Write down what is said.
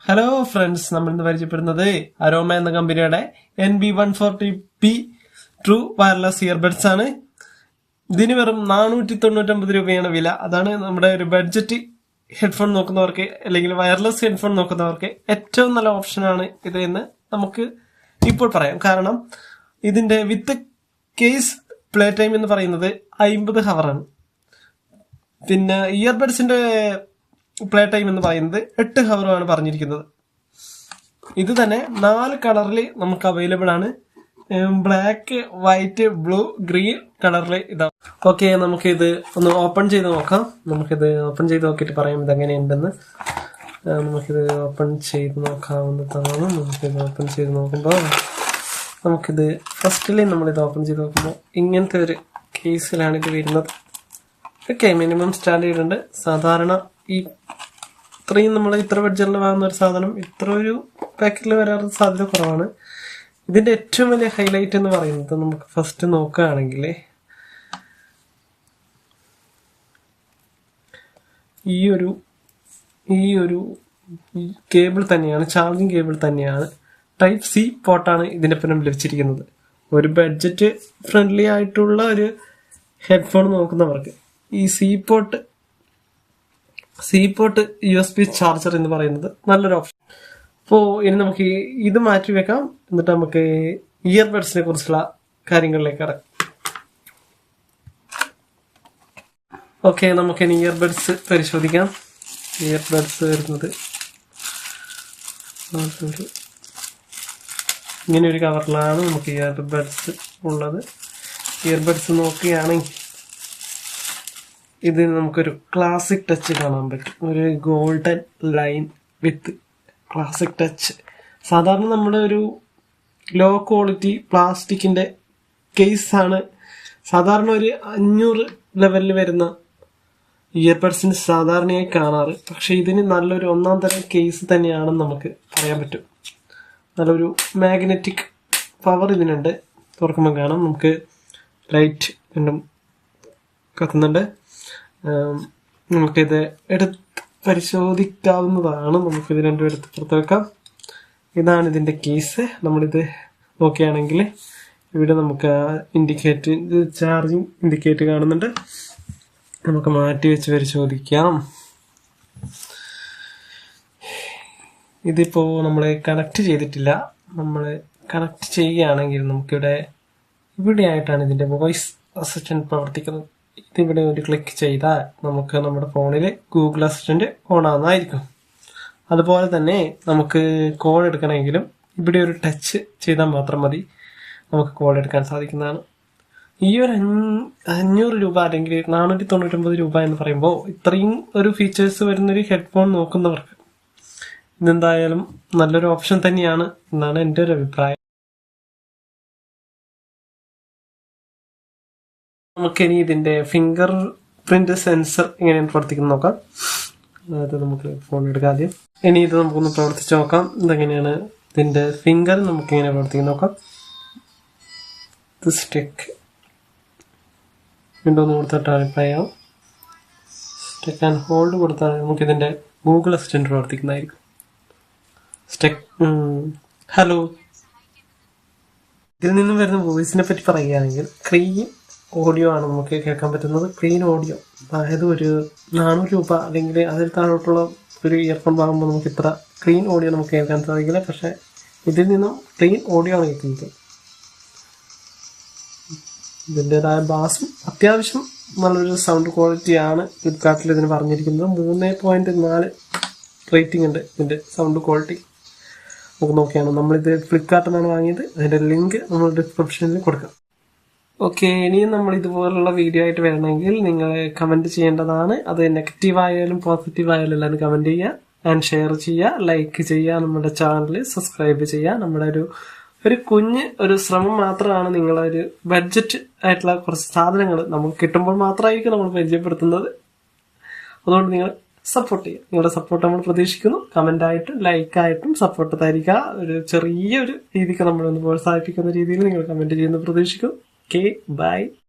Hello friends, നമ്മൾ ഇന്ന് പരിചയപ്പെടുന്നത് അരോമ എന്ന കമ്പനിയുടെ NB140P ട്രൂ വയർലെസ് ഇയർബഡ്സ് ആണ്. ഇതിന് വെറും 499 രൂപയാണ് വില. അതാണ് നമ്മുടെ ഒരു ബഡ്ജറ്റ് ഹെഡ്ഫോൺ നോക്കുന്നവർക്ക് അല്ലെങ്കിൽ വയർലെസ് ഹെഡ്ഫോൺ നോക്കുന്നവർക്ക് ഏറ്റവും നല്ല ഓപ്ഷനാണ് ഇത് എന്ന് നമുക്ക് ഇപ്പോൾ പറയാം. കാരണം ഇതിന്റെ വിത്ത് കേസ് പ്ലേ ടൈം എന്ന് പറയുന്നത് 50 ഹവറാണ്. പിന്നെ ഇയർബഡ്സിന്റെ പ്ലേ ടൈം എന്ന് പറയുന്നത് 8 ഹവറുമാണ് പറഞ്ഞിരിക്കുന്നത്. ഇത് തന്നെ 4 കളറിൽ നമുക്ക് അവൈലബിൾ ആണ്. ബ്ലാക്ക്, വൈറ്റ്, ബ്ലൂ, ഗ്രീൻ കളറിൽ ഇതാണ്. ഓക്കെ, നമുക്കിത് ഒന്ന് ഓപ്പൺ ചെയ്ത് നോക്കാം. നമുക്കിത് ഓപ്പൺ ചെയ്ത് നോക്കിയിട്ട് പറയാം ഇതെങ്ങനെയുണ്ടെന്ന്. നമുക്കിത് ഓപ്പൺ ചെയ്ത് നോക്കാവുന്നതാണ്. നമുക്കിത് ഓപ്പൺ ചെയ്ത് നോക്കുമ്പോൾ നമുക്കിത് ഫസ്റ്റിൽ നമ്മളിത് ഓപ്പൺ ചെയ്ത് നോക്കുമ്പോൾ ഇങ്ങനത്തെ ഒരു കേസിലാണ് ഇത് വരുന്നത്. ഓക്കെ, മിനിമം സ്റ്റാൻഡേർഡ് ഉണ്ട്. സാധാരണ ഇത്രയും നമ്മൾ ഇത്ര ബഡ്ജറ്റിൽ വാങ്ങുന്ന ഒരു സാധനം ഇത്ര ഒരു പാക്കറ്റിൽ വരാനുള്ള സാധ്യത കുറവാണ്. ഇതിന്റെ ഏറ്റവും വലിയ ഹൈലൈറ്റ് എന്ന് പറയുന്നത് നമുക്ക് ഫസ്റ്റ് നോക്കുകയാണെങ്കിൽ ഈ ഒരു കേബിൾ തന്നെയാണ്, ചാർജിങ് കേബിൾ തന്നെയാണ്. ടൈപ്പ് സി പോർട്ടാണ് ഇതിന്റെ ഒപ്പം ലഭിച്ചിരിക്കുന്നത്. ഒരു ബഡ്ജറ്റ് ഫ്രണ്ട്ലി ആയിട്ടുള്ള ഒരു ഹെഡ്ഫോൺ നോക്കുന്നവർക്ക് ഈ സി പോർട്ട് USB ചാർജർ എന്ന് പറയുന്നത് നല്ലൊരു ഓപ്ഷൻ. അപ്പോൾ ഇനി നമുക്ക് ഇത് മാറ്റി വെക്കാം. എന്നിട്ട് നമുക്ക് ഇയർബഡ്സിനെ കുറിച്ചുള്ള കാര്യങ്ങളിലേക്ക് ഇറങ്ങാം. ഓക്കെ, നമുക്ക് ഇനി ഇയർബഡ്സ് പരിശോധിക്കാം. ഇയർബഡ്സ് വരുന്നത് ഇങ്ങനെ ഒരു കവറിലാണ് നമുക്ക് ഇയർബഡ്സ് ഉള്ളത്. ഇയർബഡ്സ് നോക്കുകയാണെങ്കിൽ ഇതിന് നമുക്കൊരു ക്ലാസിക് ടച്ച് കാണാൻ പറ്റും. ഒരു golden line with classic touch. സാധാരണ നമ്മുടെ ഒരു ലോ ക്വാളിറ്റി പ്ലാസ്റ്റിക്കിന്റെ കേസാണ് സാധാരണ ഒരു 500 ലെവലിൽ വരുന്ന ഇയർബഡ്സിന് സാധാരണയായി കാണാറ്. പക്ഷെ ഇതിന് നല്ലൊരു ഒന്നാം തരം കേസ് തന്നെയാണെന്ന് നമുക്ക് പറയാൻ പറ്റും. നല്ലൊരു മാഗ്നറ്റിക് പവർ ഇതിനുണ്ട്. തുറക്കുമ്പോൾ കാണാം നമുക്ക് ലൈറ്റ് രണ്ടും കത്തുന്നുണ്ട്. നമുക്കിത് എടുത്ത് പരിശോധിക്കാവുന്നതാണ്. നമുക്കിത് രണ്ടും എടുത്ത് പുറത്ത് വെക്കാം. ഇതാണ് ഇതിന്റെ കേസ്. നമ്മളിത് നോക്കുകയാണെങ്കിൽ ഇവിടെ നമുക്ക് ഇൻഡിക്കേറ്റ്, ചാർജിങ് ഇൻഡിക്കേറ്റ് കാണുന്നുണ്ട്. നമുക്ക് മാറ്റി വെച്ച് പരിശോധിക്കാം. ഇതിപ്പോ നമ്മൾ കണക്ട് ചെയ്തിട്ടില്ല. നമ്മൾ കണക്ട് ചെയ്യുകയാണെങ്കിൽ ഇവിടെ ആയിട്ടാണ് ഇതിന്റെ വോയിസ് അസിസ്റ്റന്റ് പ്രവർത്തിക്കുന്നത്. ഇതിവിടെ ഒരു ക്ലിക്ക് ചെയ്താൽ നമുക്ക് നമ്മുടെ ഫോണിൽ ഗൂഗിൾ അസിസ്റ്റന്റ് ഓൺ ആവുന്നതായിരിക്കും. അതുപോലെ തന്നെ നമുക്ക് കോൾ എടുക്കണമെങ്കിലും ഇവിടെ ഒരു ടച്ച് ചെയ്താൽ മാത്രം മതി, നമുക്ക് കോൾ എടുക്കാൻ സാധിക്കുന്നതാണ്. ഈ ഒരു 500 രൂപ അല്ലെങ്കിൽ 499 രൂപ എന്ന് പറയുമ്പോൾ ഇത്രയും ഒരു ഫീച്ചേഴ്സ് വരുന്നൊരു ഹെഡ്ഫോൺ നോക്കുന്നവർക്ക് ഇതെന്തായാലും നല്ലൊരു ഓപ്ഷൻ തന്നെയാണ് എന്നാണ് എൻ്റെ ഒരു അഭിപ്രായം. നമുക്കിനി ഇതിന്റെ ഫിംഗർ പ്രിന്റ് സെൻസർ എങ്ങനെയാണ് പ്രവർത്തിക്കുന്നത് നോക്കാം. അതായത് നമുക്ക് ഫോൺ എടുക്കാം ആദ്യം. ഇനി ഇത് നമുക്കൊന്ന് പ്രവർത്തിച്ച് നോക്കാം. ഇതെങ്ങനെയാണ് ഇതിന്റെ ഫിംഗർ നമുക്ക് എങ്ങനെ പ്രവർത്തിക്കുന്നത് നോക്കാം. സ്റ്റിക്ക് വീണ്ടും ഒന്ന് കൊടുത്തിട്ട് അഭിപ്രായം സ്റ്റിക്ക് ആൻഡ് ഹോൾഡ് കൊടുത്താൽ നമുക്ക് ഇതിന്റെ ഗൂഗിൾ അസിസ്റ്റന്റ് പ്രവർത്തിക്കുന്നതായിരിക്കും. ഹലോ. ഇതിൽ നിന്നും വരുന്ന വോയിസിനെ പറ്റി പറയുകയാണെങ്കിൽ ക്ലീൻ ഓഡിയോ ആണ് നമുക്ക് കേൾക്കാൻ പറ്റുന്നത്. ക്ലീൻ ഓഡിയോ, അതായത് ഒരു 400 രൂപ അല്ലെങ്കിൽ അതിൽ താഴോട്ടുള്ള ഒരു ഇയർഫോൺ വാങ്ങുമ്പോൾ നമുക്ക് ഇത്ര ക്ലീൻ ഓഡിയോ നമുക്ക് കേൾക്കാൻ സാധിക്കില്ല. പക്ഷെ ഇതിൽ നിന്നും ക്ലീൻ ഓഡിയോ ആണ് കേൾക്കുന്നത്. ഇതിൻ്റെതായ ബാസും അത്യാവശ്യം നല്ലൊരു സൗണ്ട് ക്വാളിറ്റിയാണ് ഫ്ലിപ്കാർട്ടിൽ ഇതിന് പറഞ്ഞിരിക്കുന്നത്. 3.4 റേറ്റിംഗ് ഉണ്ട് ഇതിൻ്റെ സൗണ്ട് ക്വാളിറ്റി. നമുക്ക് നോക്കിയാണ്, നമ്മളിത് ഫ്ലിപ്കാർട്ടിൽ നിന്നാണ് വാങ്ങിയത്. അതിൻ്റെ ലിങ്ക് നമ്മൾ ഡിസ്ക്രിപ്ഷനിൽ കൊടുക്കാം. ഓക്കെ, ഇനിയും നമ്മൾ ഇതുപോലുള്ള വീഡിയോ ആയിട്ട് വരണമെങ്കിൽ നിങ്ങൾ കമന്റ് ചെയ്യേണ്ടതാണ്. അത് നെഗറ്റീവ് ആയാലും പോസിറ്റീവ് ആയാലും എല്ലാം കമന്റ് ചെയ്യുക, ആൻഡ് ഷെയർ ചെയ്യുക, ലൈക്ക് ചെയ്യുക, നമ്മുടെ ചാനൽ സബ്സ്ക്രൈബ് ചെയ്യുക. നമ്മുടെ ഒരു കുഞ്ഞ് ഒരു ശ്രമം മാത്രമാണ് നിങ്ങളൊരു ബഡ്ജറ്റ് ആയിട്ടുള്ള കുറച്ച് സാധനങ്ങൾ നമുക്ക് കിട്ടുമ്പോൾ മാത്രമായിരിക്കും നമ്മൾ പരിചയപ്പെടുത്തുന്നത്. അതുകൊണ്ട് നിങ്ങൾ സപ്പോർട്ട് ചെയ്യുക. നിങ്ങളുടെ സപ്പോർട്ട് നമ്മൾ പ്രതീക്ഷിക്കുന്നു. കമന്റ് ആയിട്ടും ലൈക്കായിട്ടും സപ്പോർട്ട് തരിക. ഒരു ചെറിയൊരു രീതിക്ക് നമ്മളൊന്ന് പ്രോത്സാഹിപ്പിക്കുന്ന രീതിയിൽ നിങ്ങൾ കമന്റ് ചെയ്യുന്ന പ്രതീക്ഷിക്കുന്നു. Okay, bye.